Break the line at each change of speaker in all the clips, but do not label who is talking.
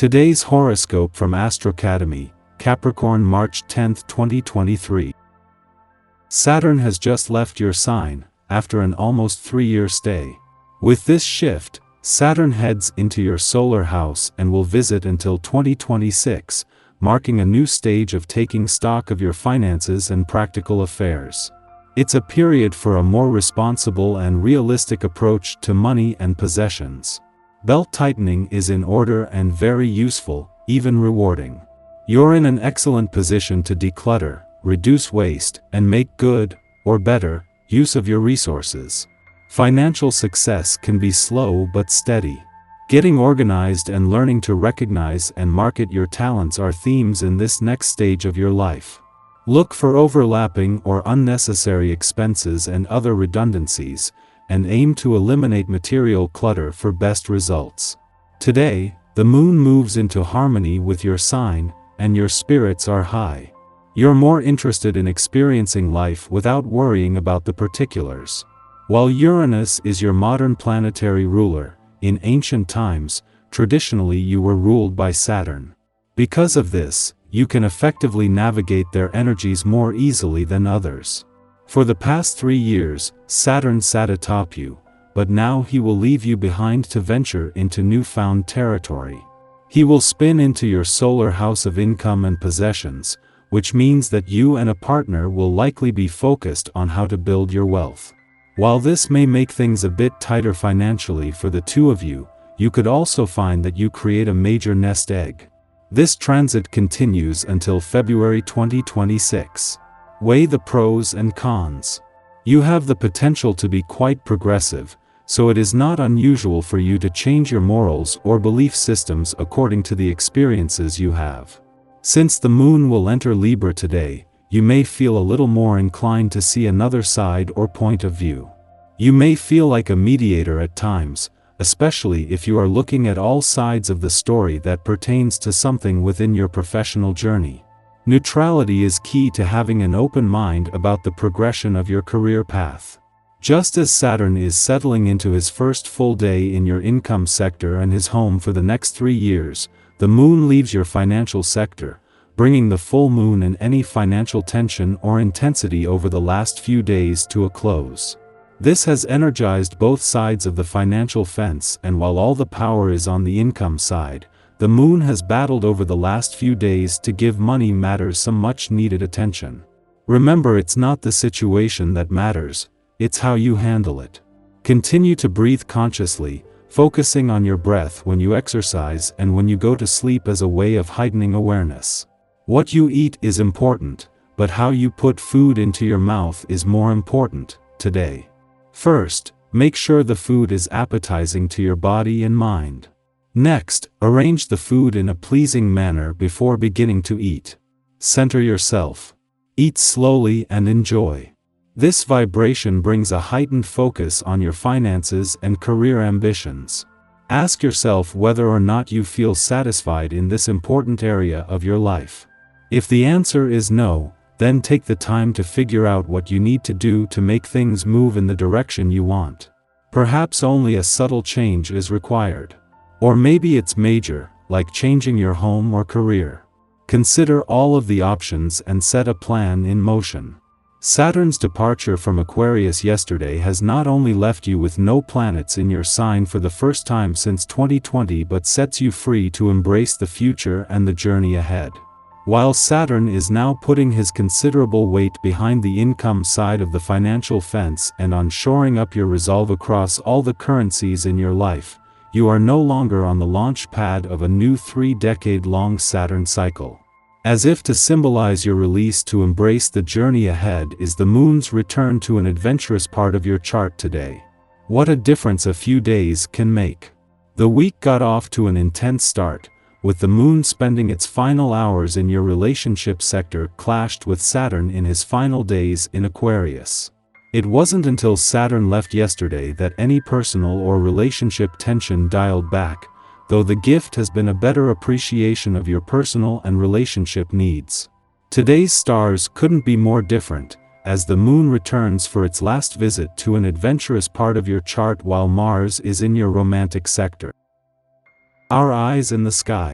Today's horoscope from Astrocademy, Capricorn March 10, 2023. Saturn has just left your sign, after an almost 3-year stay. With this shift, Saturn heads into your solar house and will visit until 2026, marking a new stage of taking stock of your finances and practical affairs. It's a period for a more responsible and realistic approach to money and possessions. Belt tightening is in order and very useful, even rewarding. You're in an excellent position to declutter, reduce waste, and make good, or better, use of your resources. Financial success can be slow but steady. Getting organized and learning to recognize and market your talents are themes in this next stage of your life. Look for overlapping or unnecessary expenses and other redundancies, and aim to eliminate material clutter for best results. Today, the moon moves into harmony with your sign, and your spirits are high. You're more interested in experiencing life without worrying about the particulars. While Uranus is your modern planetary ruler, in ancient times, traditionally you were ruled by Saturn. Because of this, you can effectively navigate their energies more easily than others. For the past 3 years, Saturn sat atop you, but now he will leave you behind to venture into newfound territory. He will spin into your solar house of income and possessions, which means that you and a partner will likely be focused on how to build your wealth. While this may make things a bit tighter financially for the two of you, you could also find that you create a major nest egg. This transit continues until February 2026. Weigh the pros and cons. You have the potential to be quite progressive, so it is not unusual for you to change your morals or belief systems according to the experiences you have. Since the moon will enter Libra today, you may feel a little more inclined to see another side or point of view. You may feel like a mediator at times, especially if you are looking at all sides of the story that pertains to something within your professional journey. Neutrality is key to having an open mind about the progression of your career path. Just as Saturn is settling into his first full day in your income sector and his home for the next 3 years, the moon leaves your financial sector, bringing the full moon and any financial tension or intensity over the last few days to a close. This has energized both sides of the financial fence, and while all the power is on the income side, the moon has battled over the last few days to give money matters some much needed attention. Remember, it's not the situation that matters, it's how you handle it. Continue to breathe consciously, focusing on your breath when you exercise and when you go to sleep as a way of heightening awareness. What you eat is important, but how you put food into your mouth is more important today. First, make sure the food is appetizing to your body and mind. Next, arrange the food in a pleasing manner before beginning to eat. Center yourself. Eat slowly and enjoy. This vibration brings a heightened focus on your finances and career ambitions. Ask yourself whether or not you feel satisfied in this important area of your life. If the answer is no, then take the time to figure out what you need to do to make things move in the direction you want. Perhaps only a subtle change is required. Or maybe it's major, like changing your home or career. Consider all of the options and set a plan in motion. Saturn's departure from Aquarius yesterday has not only left you with no planets in your sign for the first time since 2020, but sets you free to embrace the future and the journey ahead. While Saturn is now putting his considerable weight behind the income side of the financial fence and on shoring up your resolve across all the currencies in your life, you are no longer on the launch pad of a new 3-decade-long Saturn cycle. As if to symbolize your release to embrace the journey ahead is the moon's return to an adventurous part of your chart today. What a difference a few days can make. The week got off to an intense start, with the moon spending its final hours in your relationship sector clashed with Saturn in his final days in Aquarius. It wasn't until Saturn left yesterday that any personal or relationship tension dialed back, though the gift has been a better appreciation of your personal and relationship needs. Today's stars couldn't be more different, as the moon returns for its last visit to an adventurous part of your chart while Mars is in your romantic sector. Our eyes in the sky.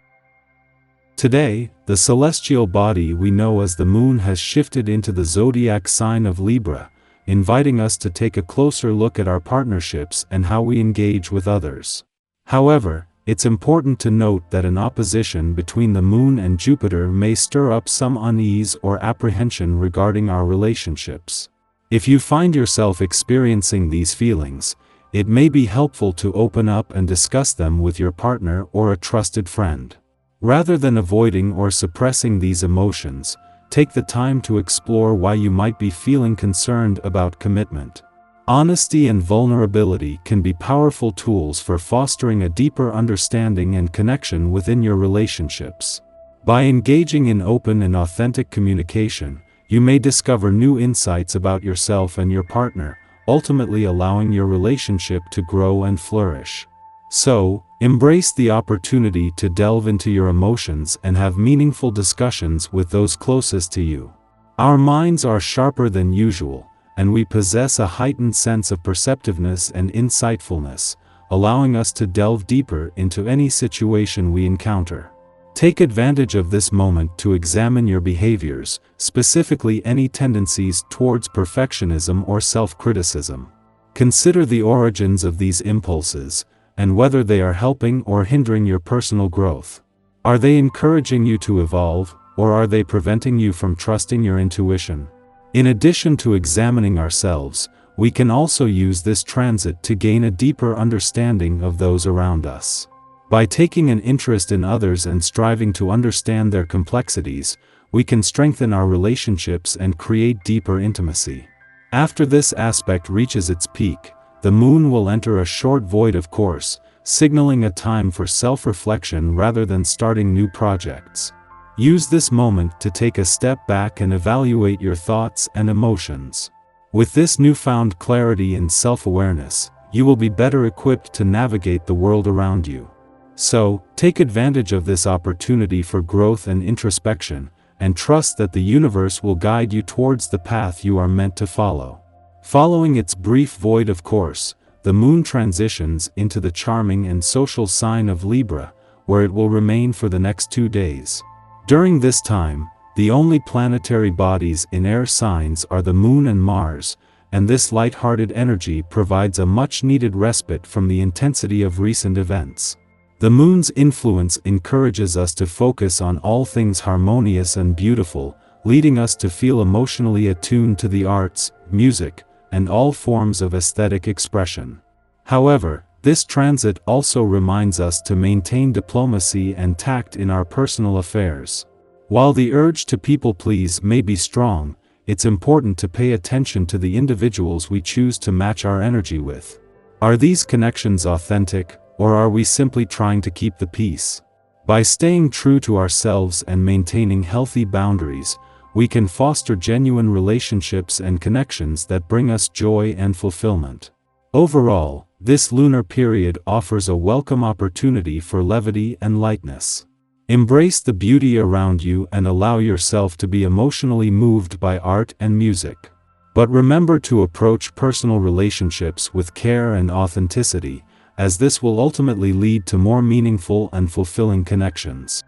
Today, the celestial body we know as the moon has shifted into the zodiac sign of Libra, inviting us to take a closer look at our partnerships and how we engage with others. However, it's important to note that an opposition between the moon and Jupiter may stir up some unease or apprehension regarding our relationships. If you find yourself experiencing these feelings, it may be helpful to open up and discuss them with your partner or a trusted friend. Rather than avoiding or suppressing these emotions, take the time to explore why you might be feeling concerned about commitment. Honesty and vulnerability can be powerful tools for fostering a deeper understanding and connection within your relationships. By engaging in open and authentic communication, you may discover new insights about yourself and your partner, ultimately allowing your relationship to grow and flourish. So, embrace the opportunity to delve into your emotions and have meaningful discussions with those closest to you. Our minds are sharper than usual, and we possess a heightened sense of perceptiveness and insightfulness, allowing us to delve deeper into any situation we encounter. Take advantage of this moment to examine your behaviors, specifically any tendencies towards perfectionism or self-criticism. Consider the origins of these impulses, and whether they are helping or hindering your personal growth. Are they encouraging you to evolve, or are they preventing you from trusting your intuition? In addition to examining ourselves, we can also use this transit to gain a deeper understanding of those around us. By taking an interest in others and striving to understand their complexities, we can strengthen our relationships and create deeper intimacy. After this aspect reaches its peak, the moon will enter a short void of course, signaling a time for self-reflection rather than starting new projects. Use this moment to take a step back and evaluate your thoughts and emotions. With this newfound clarity and self-awareness, you will be better equipped to navigate the world around you. So, take advantage of this opportunity for growth and introspection, and trust that the universe will guide you towards the path you are meant to follow. Following its brief void of course, the moon transitions into the charming and social sign of Libra, where it will remain for the next 2 days. During this time, the only planetary bodies in air signs are the Moon and Mars, and this light-hearted energy provides a much-needed respite from the intensity of recent events. The Moon's influence encourages us to focus on all things harmonious and beautiful, leading us to feel emotionally attuned to the arts, music, and all forms of aesthetic expression. However, this transit also reminds us to maintain diplomacy and tact in our personal affairs. While the urge to people-please may be strong, it's important to pay attention to the individuals we choose to match our energy with. Are these connections authentic, or are we simply trying to keep the peace? By staying true to ourselves and maintaining healthy boundaries, we can foster genuine relationships and connections that bring us joy and fulfillment. Overall, this lunar period offers a welcome opportunity for levity and lightness. Embrace the beauty around you and allow yourself to be emotionally moved by art and music. But remember to approach personal relationships with care and authenticity, as this will ultimately lead to more meaningful and fulfilling connections.